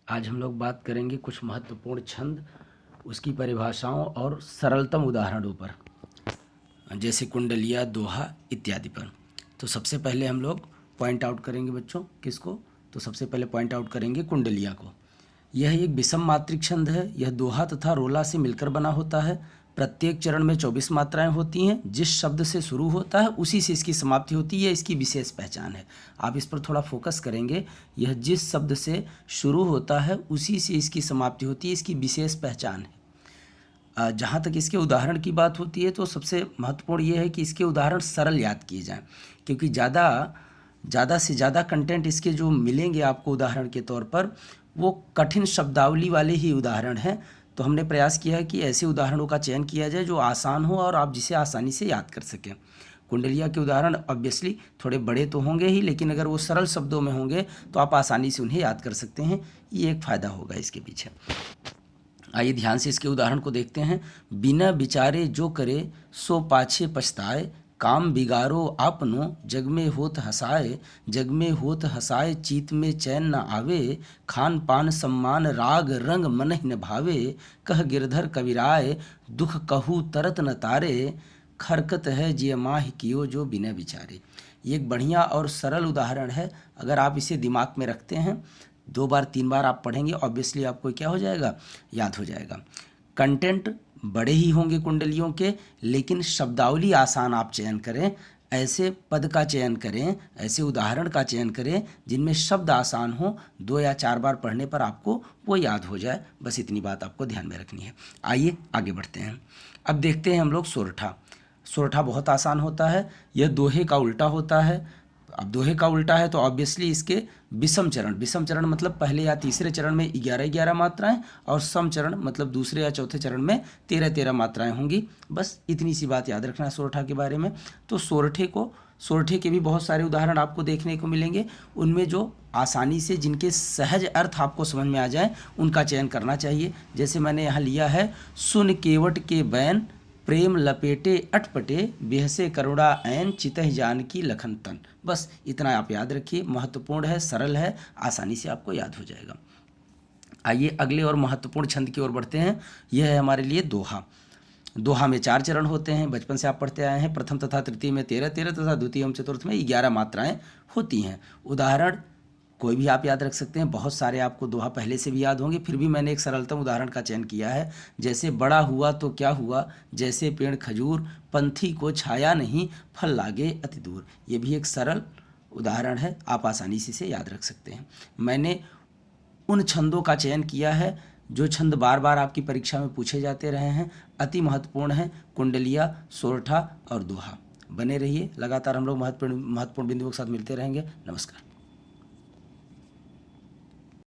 आज हम लोग बात करेंगे कुछ महत्वपूर्ण छंद, उसकी परिभाषाओं और सरलतम उदाहरणों पर, जैसे कुंडलिया, दोहा इत्यादि पर। तो सबसे पहले हम लोग पॉइंट आउट करेंगे बच्चों, किसको? तो सबसे पहले पॉइंट आउट करेंगे कुंडलिया को। यह एक विषम मात्रिक छंद है। यह दोहा तथा रोला से मिलकर बना होता है। प्रत्येक चरण में 24 मात्राएं होती हैं। जिस शब्द से शुरू होता है उसी से इसकी समाप्ति होती है, इसकी विशेष पहचान है। आप इस पर थोड़ा फोकस करेंगे। यह जिस शब्द से शुरू होता है उसी से इसकी समाप्ति होती है, इसकी विशेष पहचान है। जहाँ तक इसके उदाहरण की बात होती है तो सबसे महत्वपूर्ण ये है कि इसके उदाहरण सरल याद किए जाएं, क्योंकि ज़्यादा से ज़्यादा कंटेंट इसके जो मिलेंगे आपको उदाहरण के तौर पर, वो कठिन शब्दावली वाले ही उदाहरण हैं। तो हमने प्रयास किया है कि ऐसे उदाहरणों का चयन किया जाए जो आसान हो और आप जिसे आसानी से याद कर सकें। कुंडलिया के उदाहरण ऑब्वियसली थोड़े बड़े तो होंगे ही, लेकिन अगर वो सरल शब्दों में होंगे तो आप आसानी से उन्हें याद कर सकते हैं। ये एक फ़ायदा होगा इसके पीछे। आइए ध्यान से इसके उदाहरण को देखते हैं। बिना विचारे जो करे सो पाछे पछताए, काम बिगारो आपनो जग में होत हसाए, जग में होत हसाए चित में चैन न आवे, खान पान सम्मान राग रंग मनहि न भावे, कह गिरधर कविराय दुख कहू तरत न तारे, खरकत है जिय माहि कियो जो बिना विचारे। ये एक बढ़िया और सरल उदाहरण है। अगर आप इसे दिमाग में रखते हैं, 2 बार 3 बार आप पढ़ेंगे, ऑब्वियसली आपको क्या हो जाएगा, याद हो जाएगा। कंटेंट बड़े ही होंगे कुंडलियों के, लेकिन शब्दावली आसान आप चयन करें। ऐसे पद का चयन करें, ऐसे उदाहरण का चयन करें जिनमें शब्द आसान हो। 2 या 4 बार पढ़ने पर आपको वो याद हो जाए। बस इतनी बात आपको ध्यान में रखनी है। आइए आगे बढ़ते हैं। अब देखते हैं हम लोग सोरठा। सोरठा बहुत आसान होता है। यह दोहे का उल्टा होता है। अब दोहे का उल्टा है तो ऑब्वियसली इसके विषम चरण मतलब पहले या तीसरे चरण में 11-11 मात्राएं, और सम चरण मतलब दूसरे या चौथे चरण में 13-13 मात्राएं होंगी। बस इतनी सी बात याद रखना है सोरठा के बारे में। तो सोरठे के भी बहुत सारे उदाहरण आपको देखने को मिलेंगे। उनमें जो आसानी से, जिनके सहज अर्थ आपको समझ में आ जाए, उनका चयन करना चाहिए। जैसे मैंने यहाँ लिया है, सुन केवट के बैन प्रेम लपेटे अटपटे, बेहसे करुणा ऐन चितह जानकी लखन तन। बस इतना आप याद रखिए। महत्वपूर्ण है, सरल है, आसानी से आपको याद हो जाएगा। आइए अगले और महत्वपूर्ण छंद की ओर बढ़ते हैं। यह है हमारे लिए दोहा। दोहा में 4 चरण होते हैं, बचपन से आप पढ़ते आए हैं। प्रथम तथा तृतीय में 13-13 तथा द्वितीय एवं चतुर्थ में 11 मात्राएं होती हैं। उदाहरण कोई भी आप याद रख सकते हैं। बहुत सारे आपको दोहा पहले से भी याद होंगे, फिर भी मैंने एक सरलतम उदाहरण का चयन किया है। जैसे बड़ा हुआ तो क्या हुआ, जैसे पेड़ खजूर, पंथी को छाया नहीं, फल लागे अति दूर। ये भी एक सरल उदाहरण है, आप आसानी से इसे याद रख सकते हैं। मैंने उन छंदों का चयन किया है जो छंद बार बार आपकी परीक्षा में पूछे जाते रहे हैं, अति महत्वपूर्ण हैं। कुंडलिया, सोरठा और दोहा। बने रहिए, लगातार हम लोग महत्वपूर्ण बिंदुओं के साथ मिलते रहेंगे। नमस्कार।